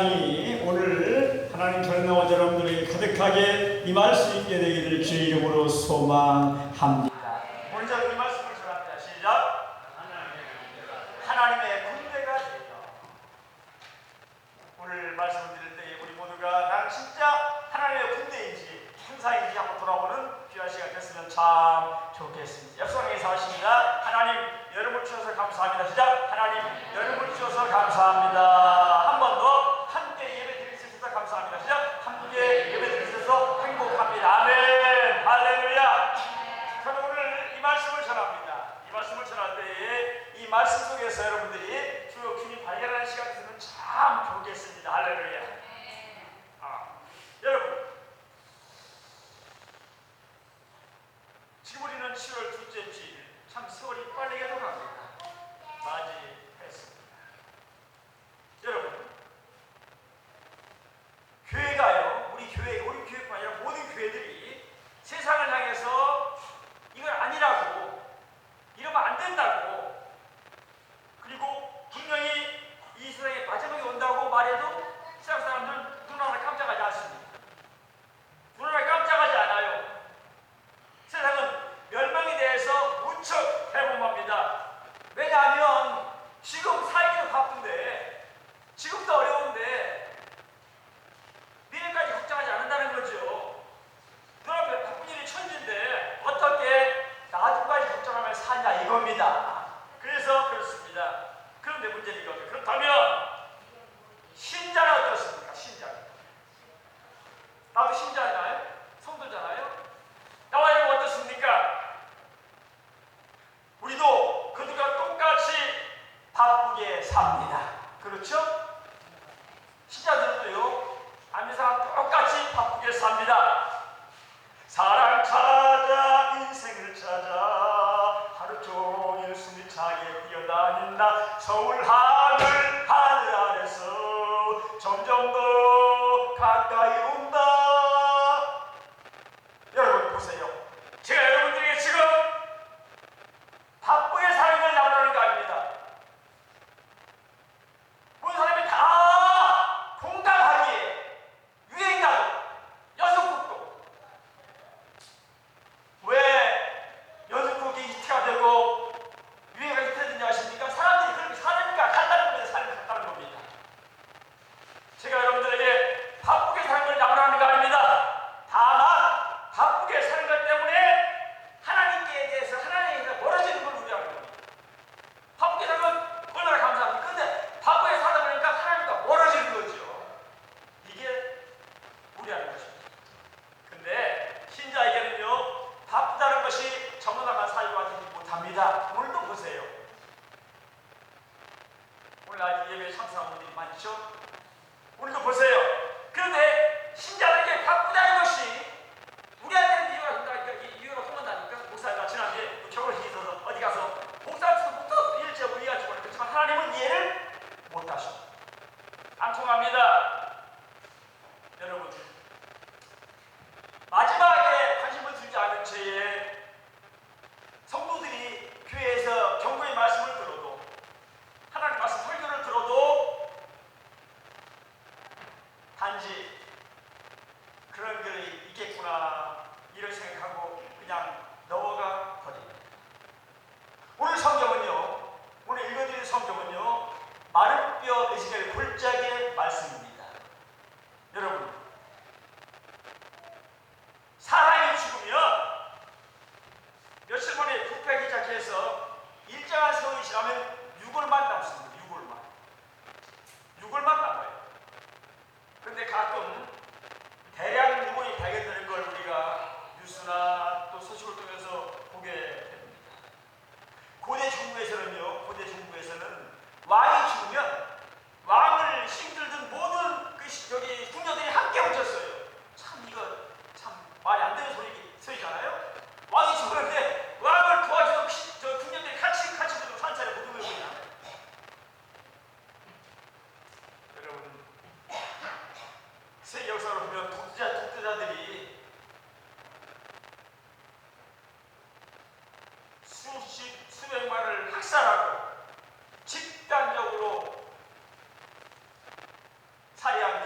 평강이 오늘 하나님 전능하신 여러분들에게 가득하게 임할 수 있게 되기를 주의 이름으로 소망합니다. 오늘 저는 이 말씀을 전합니다. 시작. 하나님의 군대가 되려. 오늘 말씀을 드릴 때 우리 모두가 난 진짜 하나님의 군대인지 행사인지 한번 돌아보는 귀한 시간 됐으면 참 좋겠습니다. 옆선에서 하십니다. 하나님 여름을 주셔서 감사합니다. 시작. 하나님 여름을 주셔서 감사합니다. 한 번 더 함께 예배 드릴 수 있어서 감사합니다. 시작. 함께 예배 드릴 수 있어서 행복합니다. 아멘. 할렐루야. 저는 오늘 이 말씀을 전합니다. 이 말씀을 전할 때에 이 말씀 속에서 여러분들이 주요 주님 발견하는 시간이 있으면 참 좋겠습니다. 할렐루야. 여러분, 지금 우리는 7월 둘째 주일, 참 세월이 빨리 가더랍니다. 맞이했습니다. 여러분, 교회가요, 우리 교회뿐만 아니라 모든 교회들이 세상을 향해서 이건 아니라고, 이러면 안 된다고, 그리고 분명히 이 세상에 마지막이 온다고 말해도 세상 사람들은 눈 하나 깜짝하지 않습니다. 눈 하나 깜짝하지 않아요. 세상은 멸망에 대해서 무척 해범합니다. 왜냐하면 지금 살기도 바쁜데, 지금도 어려운데 미래까지 걱정하지 않는다는 거죠. 눈앞에 바쁜 일이 천지인데 어떻게 나중까지 걱정하며 사냐 이겁니다. 그래서 그렇습니다. 그런데 문제는 이거죠. 그렇다면 신자는 어떻습니까? 신자. 나도 신자잖아요. 성도잖아요. 나와 여러분 어떻습니까? 우리도 그들과 똑같이 바쁘게 삽니다. 그렇죠? 신자들도요, 아는 사람 똑같이 바쁘게 삽니다. 사랑 찾아 인생을 찾아 하루 종일 숨차게 뛰어다닌다. 서울 하늘 아래서 점점 더 가까이 온다. 여러분 보세요. 제가 여러분들에게 지금 바쁘게 사는 걸 나오라는 거 아닙니다. 모든 사람이 다 공감하기에 유행가도 연속곡도 왜 연속곡이 히트가 되고 유행가 히트되는지 아십니까? 사람들이 그렇게 사니까 간다는 겁니다. 삶을 갔다는 겁니다. 제가 여러분들에게 바쁘게 사는 걸 나오라는 거 아닙니다. 다만 바쁘게 사는 것 때문에 하나님께 대해서 하나님에서 멀어지는 걸 우려하는 겁니다. 바쁘게 사는 건 얼마나 감사합니까? 근데 바쁘게 살다 보니까 하나님과 멀어지는 거죠. 이게 우려하는 것입니다. 근데 신자에게는요, 바쁘다는 것이 정당한 사유가 되지 못합니다. 오늘도 보세요. 오늘 아직 예배에 참석한 분들이 많죠? 오늘도 보세요. 그런데 신자들에게 바쁘다는 것이 우리한테는 이유가 통한다니까. 목사가 지난주에 결혼식이 있어서 어디 가서 목사부터 일제하고 이해하시고 그렇지만 하나님은 이해를 못하십니다. 안 통합니다. 여러분, 마지막에 관심을 두지 않은 채에 성도들이 교회에서 경고의 말씀을 들어도, 하나님 말씀 설교를 들어도 단지 그런 글이 있겠구나 이런 생각하고 그냥 넘어가 버립니다. 오늘 성경은요, 오늘 읽어드린 성경은요, 마른 뼈 에스겔 골짜기의 말씀입니다.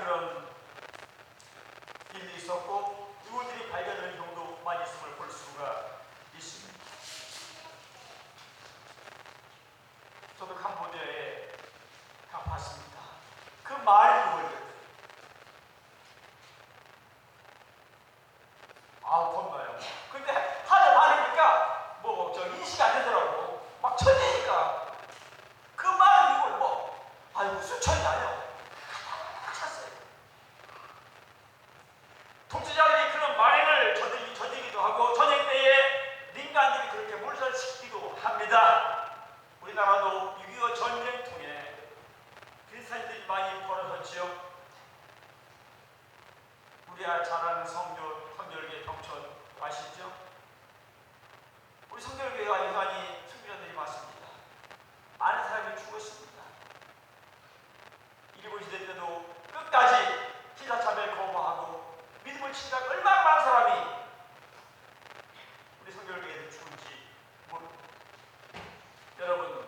그런 일이 있었고 유골들이 발견되는 경우도 많이 있음을 볼 수가 있습니다. 저도 캄보디아에 가봤습니다. 그 말이 유골들 겁나요. 근데 하도 많으니까 저 인식이 안 되더라고. 막 천지니까 그 말은 이걸 아이고 수천이 아니야. 찼어요. 독재자들이 그런 말행을 저지기도 하고 전쟁 때에 민간들이 그렇게 몰살시키기도 합니다. 우리나라도 6.25 전쟁 통해 비슷한 일들이 많이 벌어졌지요. 우리 잘 아는 성결교회 병천 아시죠? 우리 성결교회가 유난히 승리자들이 많습니다. 많은 사람이 죽었습니다. 일본 시대 때도 끝까지 희사참배를 거부하고 믿음을 지키다가 얼마나 많은 사람이 우리 성결교회에 죽은지 모릅니다. 여러분,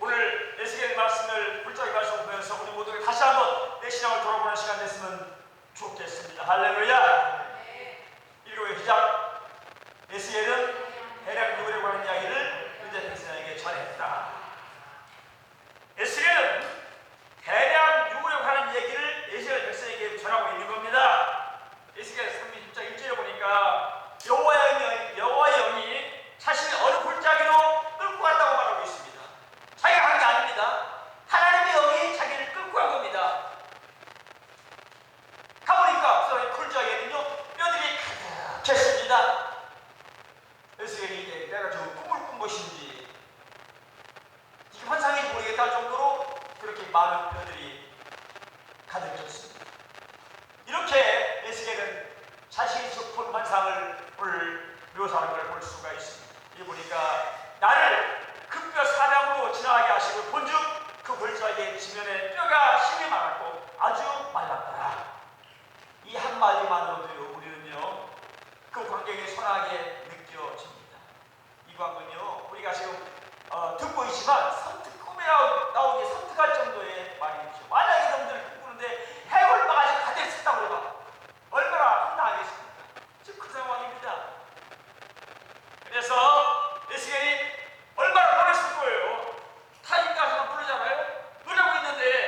오늘 에스겔 말씀을 불자기 말씀을 보면서 우리 모두가 다시 한번 내 신앙을 돌아보는 시간 됐으면 좋겠습니다. 할렐루야. 일곱의 시작. 에스겔은 대략 누구에 관한 이야기를 유대 백성에게 전했다. 에스겔은 대략 누구에 관한 얘기를 에스겔 백성에게 전하고 있는 겁니다. 에스겔 36장 1절에 보니까 여호와의 영이 자신의 어느 골짜기로 끌고 갔다고 말하고 있습니다. 자기가 간 게 아닙니다. 하나님의 영이 자기를 끌고 간 겁니다. 가보니까 그 골짜기에는요 뼈들이 가득했습니다. 에스겔이 이제 내가 저 꿈을 꾼 것인지 지금 환상인지 모르겠다 할 정도로 그렇게 많은 뼈들이 가득했습니다. 이렇게 에스겔은 자신이 본 환상을 묘사하는 걸 볼 수가 있습니다. 이 보니까 나를 그 뼈 사량으로 지나가게 하시고 본즉 그 골짜기의 지면에 뼈가 힘이 많았고 아주 말랐더라. 이 한마디만으로도요 우리는요 그 광경이 선하게 느껴집니다. 이 광경은요 우리가 지금 듣고 있지만 꿈에 나오기 섬뜩할 정도의 말이죠. 만약에 여러분들이 꿈꾸는데 해골바가지 가득 찼다고 해봐 얼마나 황당하겠습니까? 지금 그 상황입니다. 그래서 에스겔이 얼마나 놀랐을 거예요. 타인가서만 부르잖아요. 노래하고 있는데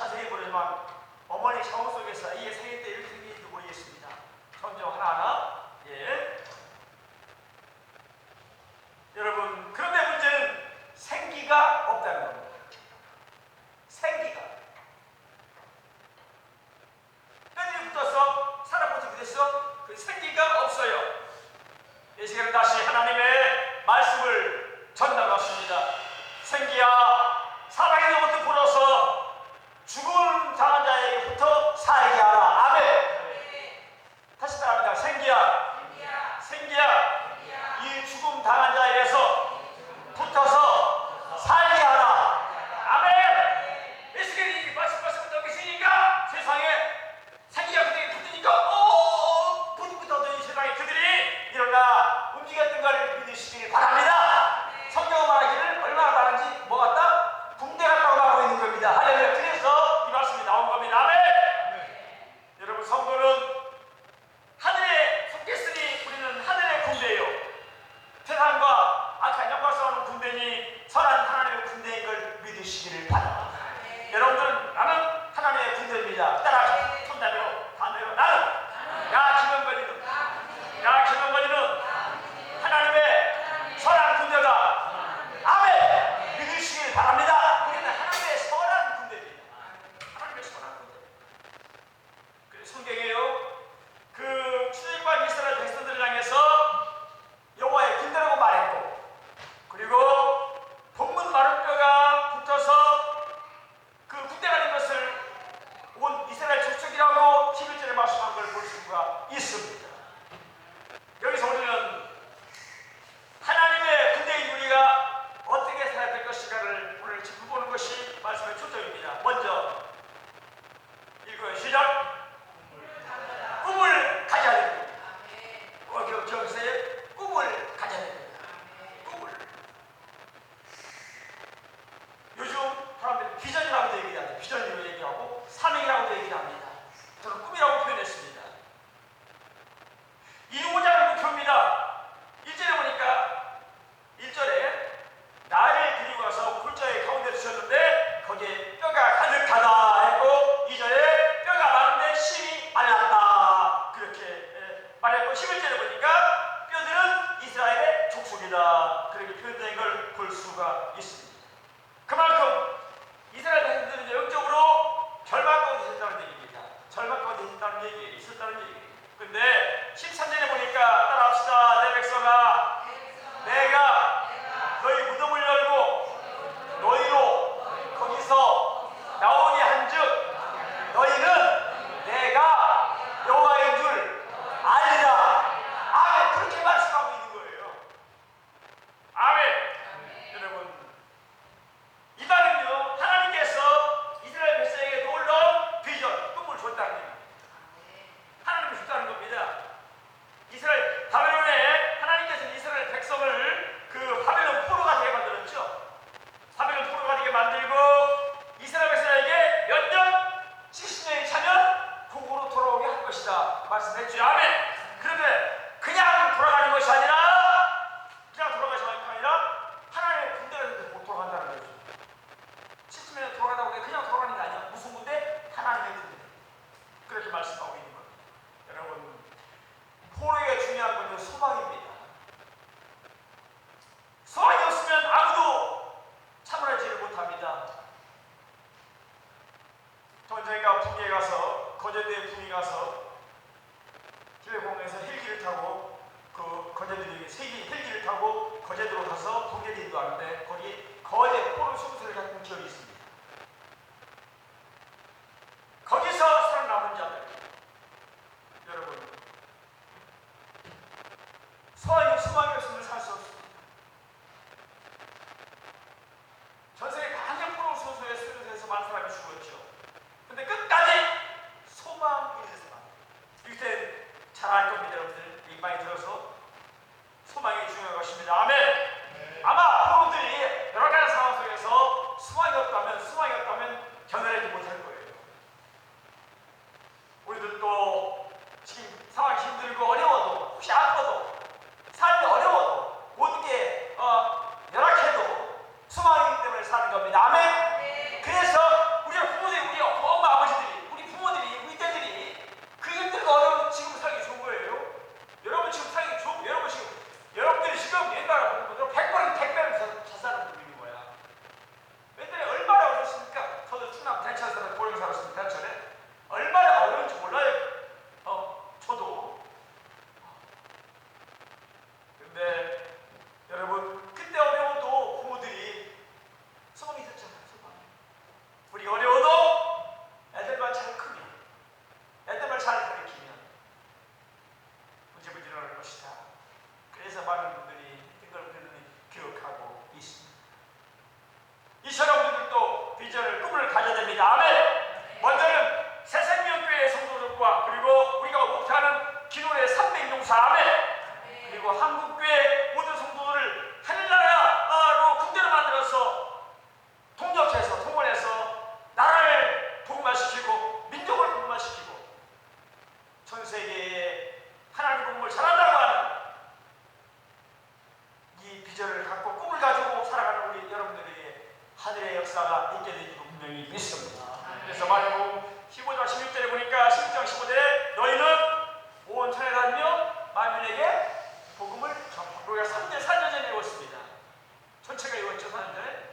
자세히 모르지만 어머니 샤워 속에서 이게 생일 때 이렇게 생긴지도 모르겠습니다. 점점 하나하나. 예. 여러분, 그런데 문제는 생기가 없다는 겁니다. 생기가. 뼈들이 붙어서 살아보지 못했어. 그 생기가 없어요. 이 시간에 다시 하나님의 말씀을 전달받습니다. 생기야, 사랑에서부터 불어서 죽음 당한 자에게부터 살게 하라. 아멘. 다시 따라합니다. 생기야, 생기야, 이 죽음 당한 자에게서 붙어서 살게 하라. 아멘. 이 시간에 이 말씀을 듣고 계시니까 세상에 생기가 그들에게 붙으니까 붙어도 이 세상에 그들이 일어나 움직였던 것을 믿으시길 바랍니다. 성경은 말하기를 얼마나 다른지 뭐 같다? 군대 같다고 말하고 있는 겁니다. 할렐루야. 그래서 이 말씀이 나온 겁니다. 아멘. 여러분, 성도는 하늘에 속했으니 우리는 하늘의 군대예요. 세상과 악한 영과 싸우는 군대니 선한 하나님의 군대인 걸 믿으시기를 바랍니다. 여러분들은 나는 하나님의 군대입니다. 따라하십시오. 손담으로 반대로 나는 야 김영건이는 하나님의 선한 군대다. 아멘. 믿으시길 바랍니다. 우리는 하나님의 선한 군대입니다. 하나님의 선한 군대. 그래서 성경에요, 그 출애굽한 이스라엘 백성들을 향해서 여호와의 군대라고 말했고, 그리고 본문 마른 뼈가 붙어서 그 군대가 된 것을 온 이스라엘 족속이라고 11절에 말씀한 걸 볼 수가 있습니다. 여기서 우리는 하나님의 군대인 우리가 어떻게 살아야 될 것인가를 오늘 짚어보는 것이 말씀의 초점입니다. 먼저 읽어요. 시작. 꿈을 가져야 됩니다. 기억하세요. 꿈을 가져야 됩니다. 꿈을. 요즘 사람들이 비전이라고도 얘기하죠. 비전이라고 얘기하고 사명이라고도 얘기합니다. 저는 꿈이라고 표현했습니다. 이루고자 목표입니다. 1절에 보니까 1절에 나를 데리고 가서 굴자의 가운데 두셨는데 거기에 뼈가 가득하다 했고, 2절에 뼈가 많은데 심이 말랐다 그렇게 말했고, 11절에 보니까 뼈들은 이스라엘의 족속이다 그렇게 표현된 걸 볼 수가 있습니다. 그만큼 이스라엘 백성들은 영적으로 절망 가운데 있었다는 얘기입니다. 절망 가운데 있었다는 얘기예요. 근데 13절에 보니까 따라합시다. 내 백성아, 내가 너희 무덤을 열고 너희로 거기서 나오게 한즉 너희는 내가 여호와인 줄 알리라. 아멘. 그렇게 말씀하고 있는 거예요. 아멘. 여러분, 이 말은요, 하나님께서 이스라엘 백성에게 놀라운 비전, 꿈을 줬다는 얘기입니다. 하나님이 줬다는 겁니다. 이스라엘 바벨론에 하나님께서 이스라엘 백성을 그 바벨론 포로가 되게 만들었죠. 바벨론 포로가 되게 만들고 이스라엘 백성에게 몇 년? 70년이 차면 고국으로 돌아오게 할 것이다 말씀했죠. 아멘. 그런데 그냥 돌아가는 것이 아니라, 그냥 돌아가는 것이 아니라 하나님의 군대가 못 돌아간다는 거죠. 70년에 돌아간다고 그냥 돌아가는 게 아니야. 무슨 군대? 하나님의 군대. 그렇게 말씀하고 있는 겁니다. 여러분, 포로에게 중요한 건 소망입니다. 소망이 없으면 아무도 참을하지를 못합니다. 저희가 북에 가서, 거제도에 북에 가서 길공에서 헬기를 타고 그 거제도에 헬기를 타고 거제도로 가서 북에 인도하는데 거기 거제 포로 수용소를 갔던 기억이 있습니다. 거기서 살아남은 자들, 여러분, 소망이 없으면 살 수 없습니다. 전세계 강력 포로 수용소에 수용소에서 많은 사람이 죽었죠. 근데 끝까지 소망이 있는 사람, 이때 잘할 겁니다. 여러분들 이 많이 들어서 소망이 중요한 것입니다. 아멘. 아마 포로들이 여러 가지 상황 속에서 소망이 없다면 그래서 마태복음 15장 16절에 보니까 16장 15절에 너희는 온 천에 다니며 만민에게 복음을 전하고. 우리가 4년 전에 외웠습니다. 전체가 외웠죠. 4년 전에.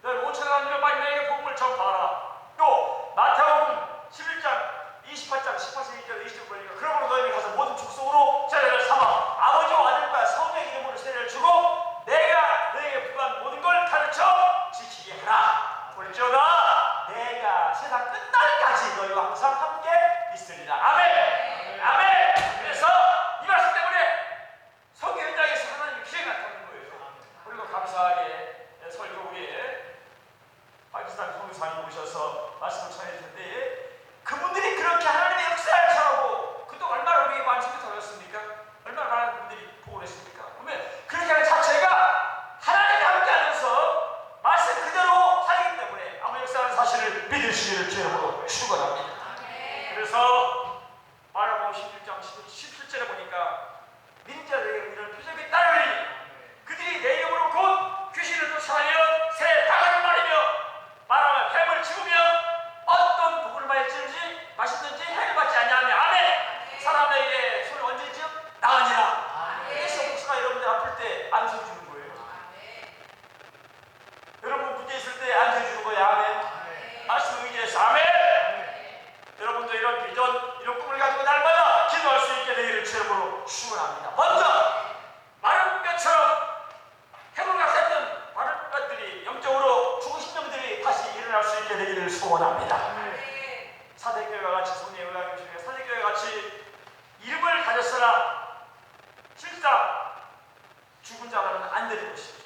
너희 온 천에 다니며 만민에게 복음을 전하라. 또 마태복음 11장 28장 18절 20절 보니까 그러므로 너희는 가서 모든 족속으로 세례를 삼아 아버지와 아들과 성령의 이름으로 세례를 주고 내가 너희에게 부과한 모든 걸 가르쳐 지키게 하라. 볼지어다 내가 세상 끝날까지 너희와 항상 함께 있으리라. 아멘. 아멘. 그래서 이 말씀 때문에 설교 현장에서 하나님의 기회가 나타나는 거예요. 그리고 감사하게 설교국에 파키스탄 선교사님 오셔서 말씀을 전해 텐데 그분들이 그렇게 하나님의 역사를 전하고 그동안 얼마나 우리에게 말씀을 전했습니까? 얼마나 많은 분들이 보고 했습니까? 그러면 그렇게 하는 자체가 하나님과 함께하면서 말씀 그대로 살기 때문에 아무 역사하는 사실을 믿으시기를 주님으로 축원합니다. 그래서 마태복음 16장 17절에 보니까 민자들에게 이런 표적이 따르니 그들이 내 이름으로 곧 귀신을 쫓아내며 새 다가를 말이며 말하며 뱀을 집으며 어떤 복을 마시든지 해를 받지 아니하며 아멘. 사람에게 손을 얹을지어 나으니라. 그래서 목사가 여러분들 아플 때 안수 주는 거예요. 여러분 문제 있을 때 안수 주는 거예요. 아멘. 말씀 의지해서 아멘. 여러분도 이런 비전, 이런 꿈을 가지고 날마다 기도할 수 있게 되기를 주님으로 축원합니다. 먼저 마른 뼈처럼 해물같았던 마른 뼈들이 영적으로 죽은 심령들이 다시 일어날 수 있게 되기를 소원합니다. 사대교회와 같이 성령의 의학을 주며 사대교회와 같이 이름을 가졌으나 실상 죽은 자는 안 되는 것이죠.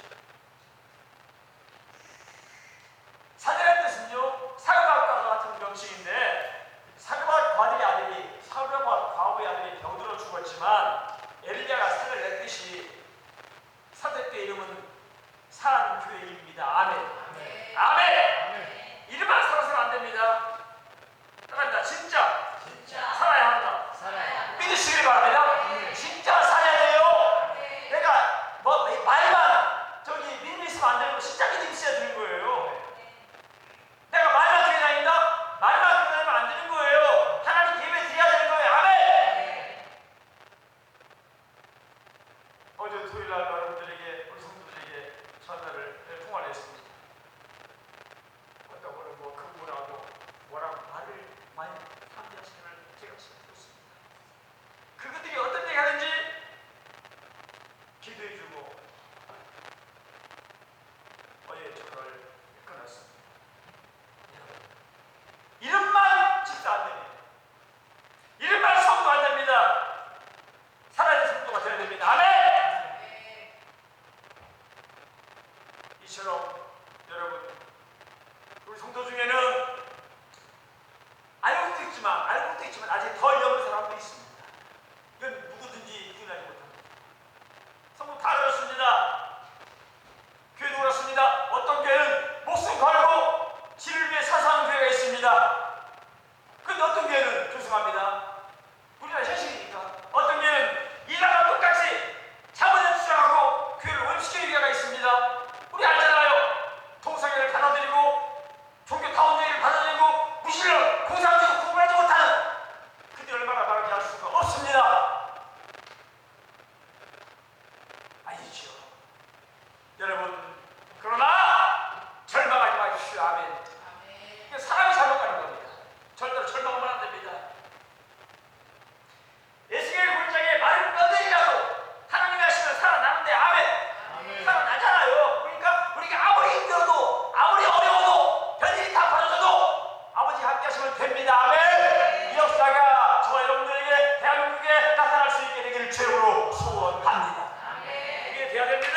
사대라는 뜻은요 사르밧과 같은 명칭인데 사르밧 과부의 아들이 병들어 죽었지만 엘리야가 산을 냈듯이 사대교회 이름은 사랑교회입니다. 아멘. 아멘. 이름만 살아서는 안 됩니다. 따라합니다. 진짜 살아야 한다. 믿으시길 바랍니다. 진짜 살아야 돼요. 내가 말만 믿음이 있으면 안 되고 진짜 믿음이 있어야 되는 거예요. 내가 말만 교회 다닌다? 말만 교회 다니면 안 되는 거예요. 하나님 예배 드려야 되는 거예요. 아멘. 어제 토요일날 여러분들에게 우리 성도들에게 전화를 통화를 했습니다. 어떤 분은 그분하고 뭐라고 말을 많이 상대하시는 걸 제가 들었습니다. 그것들이 어떤 얘기 하는지 기도해주고 어제 전화를 끊었습니다. 이름만 집사 안 됩니다. 이름만 성도 안 됩니다. 살아있는 성도가 되어야 됩니다. 아멘. 이처럼 여러분 우리 성도 중에는 알고 것도 있지만 아직 덜 여는 사람도 있습니다. 이건 누구든지 부인하지 못합니다. 성도 다 그렇습니다. 교회도 그렇습니다. 어떤 교회는 목숨 걸고 지를 위해 사사하는 교회가 있습니다. 그런데 어떤 교회는 죄송합니다. 우리나라 현실이니까 어떤 교회는 이랑과 똑같이 자본에 투자하고 교회를 오염시키는 교회가 있습니다. 우리 알잖아요. 동성애를 받아들이고 종교 다운제를 받아들이고 무신을 공산주의 구분하지 못하는 그들이 얼마나 다르게 할 수가 없습니다. 아니죠. 여러분 그러나 절망하지 마십시오. 아멘. 사람이 잘못 가는 겁니다. 절대로 절망하면 안 됩니다. 에스겔 굴장에 마른 뼈들이라도 하나님이 하시면 살아나는데 아멘. 살아나잖아요. 그러니까 우리가 아무리 힘들어도 아무리 어려워도 별일이 다 벌어져도 아버지 함께 하시면 됩니다. 아멘. 이 역사가 저와 여러분들에게 대한민국에 나타날 수 있게 되기를 주님으로 소원합니다. 이게 돼야 됩니다.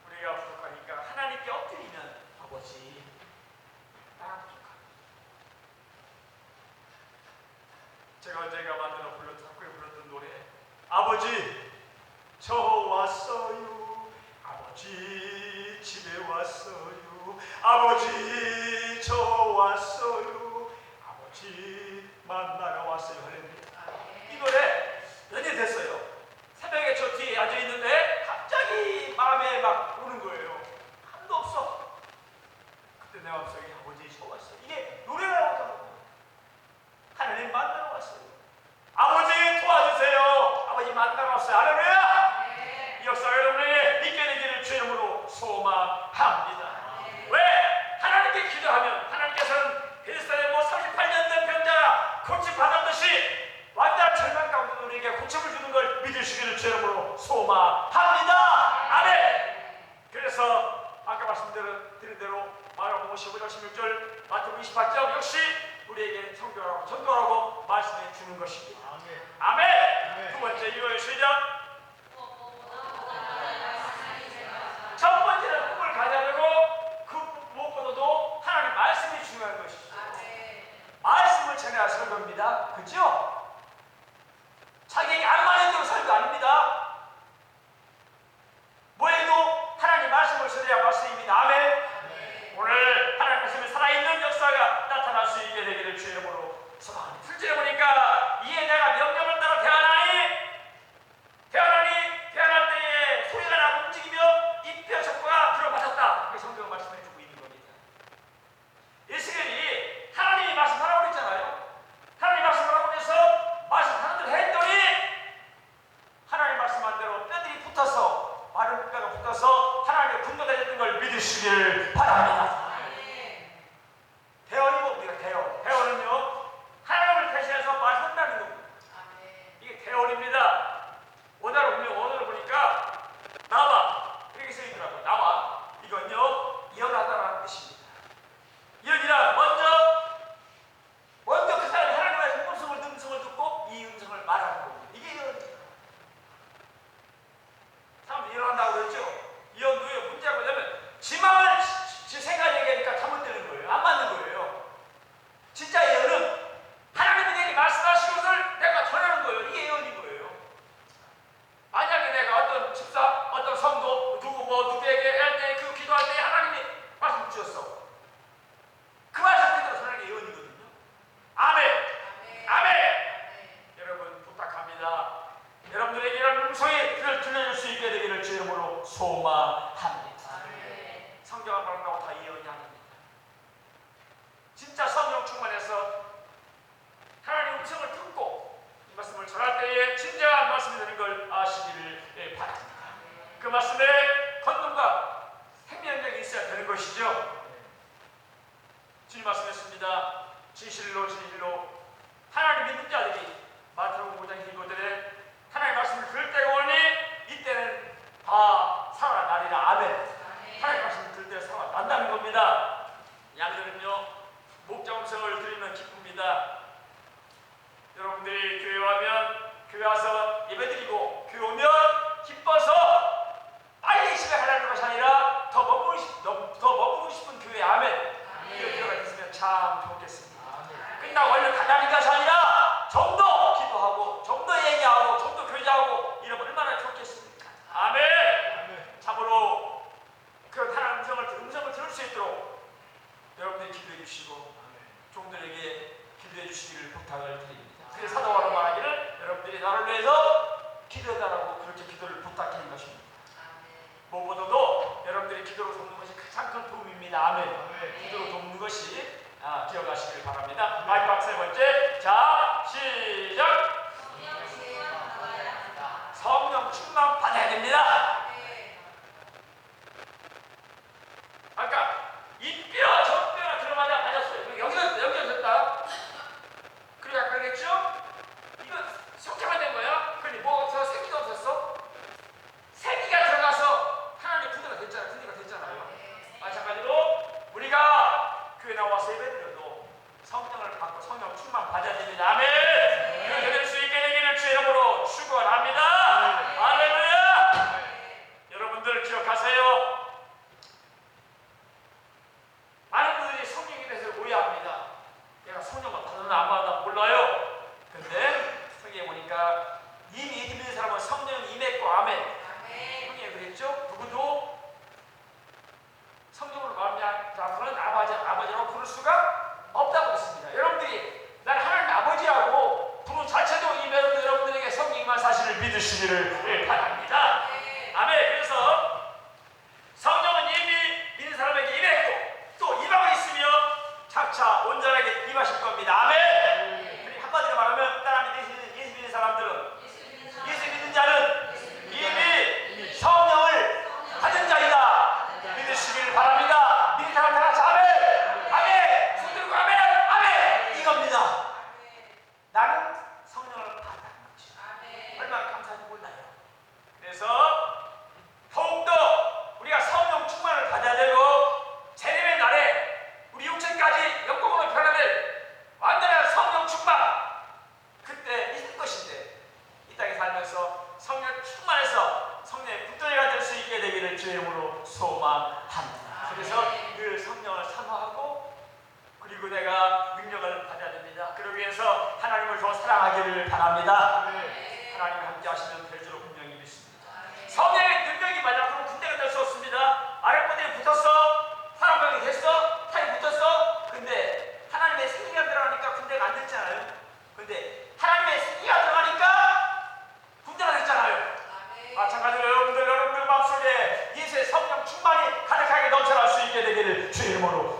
우리가 부족하니까 하나님께 엎드리면 아버지 나가 부족합니다. 제가 만들어 불렀던 노래 아버지 저 왔어요. 아버지 집에 왔어요. 아버지 저 왔어요. 아버지 만나러 왔어요. 이 노래 연예됐어요. 새벽에 저 뒤에 앉아있는데 갑자기 마음에 막 오는 거예요. 한도 없어. 그때 내 마음속에 아버지의 소원이었어요. 이게 노래라고 하는 거예요. 하나님 만나러 왔어요. 아버지 도와주세요. 아버지 만나러 왔어요. 할렐루야. 네. 이 역사 여러분에게 믿게 되기를 주 이름으로 소망합니다. 네. 왜? 하나님께 기도하면 하나님께서는 베데스다에 38년 된 병자가 고침 받았듯이 완전한 절망 가운데 우리에게 고침을 주는 걸 믿으시기를 주 이름으로 소망합니다. 아멘. 그래서 아까 말씀드린 대로 마가복음 15장 16절 마태복음 28장 역시 우리에게 성교하고 전도하고 말씀해 주는 것입니다. 아멘. 아멘. 두 번째 이거의 시작. 첫 번째는 꿈을 가져야 되고 그 무엇보다도 하나님 말씀이 중요한 것이죠. 말씀을 전해하시는 겁니다. 그죠? 자기에게 알만한 대로 살도 아닙니다. 뭐해도 하나님 말씀을 전해야 말씀입니다. 아멘. 오늘 하나님 말씀이 살아있는 역사가 나타날 수 있게 되기를 주 이름으로 소망합니다. 실제로 보니까 이에 내가 명령을 따라 대하나니 대할 때에 소리가 나고 움직이며 잎뼈 족보가 들어맞았다. 그게 성경 말씀해 주고 있는 겁니다. 예수님이 하나님이 말씀하라고 그랬잖아요. 하나님 말씀하라고 해서 말씀하는 대로 했더니 하나님 말씀한 대로 뼈들이 붙어서 마른 뼈가 붙어서 하나님의 분노가 됐던 걸 믿으시길 바랍니다. 대언이 뭡니까? 대언은요 하나님을 대신해서 말한다는 겁니다. 이게 대언입니다. 원어로 보니까 나와 이렇게 쓰이더라고요. 나와 이건요 이언하다라는 뜻입니다. 이언이란 먼저 그 사람이 하나님의 음성을 듣고 이 음성을 말하는 겁니다. 이게 이언입니다. 사람들이 이언한다고 그랬죠. 이언도요 문제가 뭐냐면 지 마음을 지 생각 얘기하니까 잘못되는 거예요. 안 맞는 거예요. 진짜 예언은 하나님이 내게 말씀하신 것을 내가 전하는 거예요. 이게 예언인 거예요. 만약에 내가 어떤 집사, 어떤 성도 누구에게 할 때 그 기도할 때 하나님이 말씀 주셨어. 그 말씀 그대로 전하는 게 예언이거든요. 아멘. 아멘. 여러분 부탁합니다. 여러분들에게 이런 음성이 들려줄 수 있게 되기를 주 이름으로 소망합니다. 성경을 말한다고 다 예언이 아닙니다. 진짜 성령 충만해서 하나님의 음성을 듣고 이 말씀을 전할 때에 진정한 말씀이 되는 걸 아시기를 바랍니다. 그 말씀에 권능과 생명력이 있어야 되는 것이죠. 주님 말씀했습니다. 진실로 하나님 믿는 자들이 마태복음 5장 이거들에 하나님의 말씀을 들을 때가 오니 이때는 다 살아나리라. 아멘. 하나님의 말씀을 들을 때 살아난다는 겁니다. 양들은요 목자 음성을 들으면 기쁩니다. 여러분들이 교회 와면 교회 와서 예배드리고 교회 오면 기뻐서 빨리 집에 가려는 것이 아니라 더 머무르고 싶은 교회. 아멘. 이 교회가 있으면 참 좋겠습니다. 끝나고 얼른 가자는 것이 아니라 좀 더 기도하고 좀 더 얘기하고 좀 더 교제하고 이러면 얼마나 좋겠습니까? 아멘. 참으로 그 하나님의 음성을 들을 수 있도록 여러분들이 기도해 주시고 종들에게 기도해 주시기를 부탁을 드립니다. 그래서 사도 바울은 말하기를 여러분들이 나를 위해서 기도해달라고 그렇게 기도를 부탁드린 것입니다. 무엇보다도 여러분들이 기도로 돕는 것이 가장 큰 도움입니다. 아멘. 기도로 돕는 것이 기억하시길 바랍니다. 마지막 세 번째. 자, 시작. 성령 충만 받아야 됩니다. 아까 잎뼈 젖뼈가 들어맞아 맞았어요. 여기서 됐다. 그리고 아까 그랬죠? 이거 속죄만 된 거야. 그러니 뭐 없어? 생기가 없었어? 생기가 들어가서 하나님의 분리가 됐잖아요. 마찬가지로 우리가 교회 나와서 예배드려도 성령을 받고 성령 충만 받아야 됩니다. 아멘. 그렇게 될 수 있게 되기를 주 이름으로 축원합니다. 할렐루야.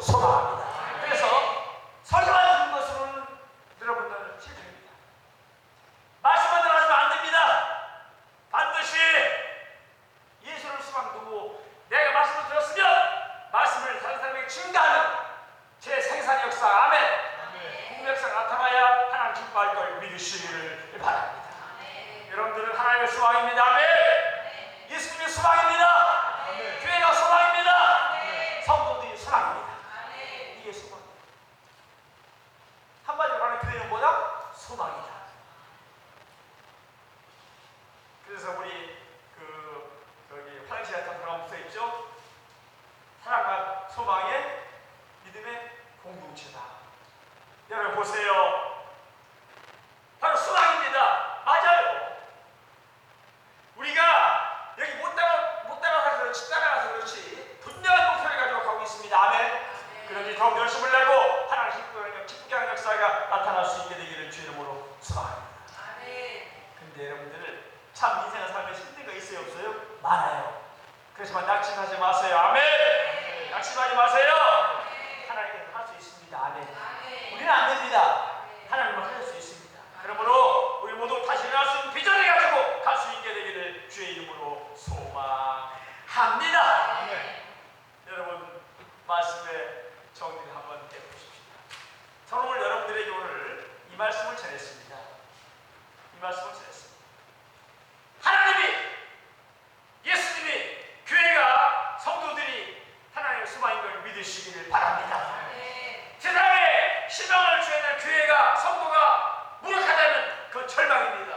소망합니다. 그래서 설교만 듣는 것으로는 여러분들은 실패입니다. 말씀만 들어가시면 안 됩니다. 반드시 예수를 수강 두고 내가 말씀을 들었으면 말씀을 다른 사람에게 증가하는 제 생산 역사, 아멘. 국민 역사가 나타나야 하나님 기뻐할 걸 믿으시기를 바랍니다. 여러분들은 하나님의 수강입니다. 아멘. 예수님의 수강입니다. 교회가 수강입니다. 성도들이 수강입니다. 이게 수강입니다. 한마디로 말하면 교회는 뭐다? 소망이다. 그래서 우리 여기 화장실 같은 사람 붙어있죠? 사랑과 소망의 믿음의 공동체다. 여러분 보세요. 바로 수강입니다. 맞아요. 우리가 여기 못 따라가서 그렇지, 따라가서 그렇지 분명한 목표를 가지고 가고 있습니다. 아멘. 그러니 더욱 열심을 내고 하나님 기쁘게 하는 역사가 나타날 수 있게 되기를 주 이름으로 수강합니다. 근데 여러분들 참 인생을 살면서 힘든 거 있어요, 없어요? 많아요. 그렇지만 낙심하지 마세요. 아멘. 낙심하지 마세요. 하나님께서 할 수 있습니다. 아멘. 우리는 안 됩니다. 하나님은 할 수 있습니다. 그러므로 우리 모두 다시 일어날 수 있는 비전을 가지고 갈 수 있게 되기를 주의 이름으로 소망합니다. 여러분 말씀의 정리를 한번 해보십시오. 저는 오늘 여러분들에게 오늘 이 말씀을 전했습니다. 이 말씀을 전했습니다. 하나님이, 예수님이, 교회가, 성도들이 하나님의 수반인 걸 믿으시기를 바랍니다. 세상에 희망을 주어야 될 교회가, 성도가 무력하다면 그건 절망입니다.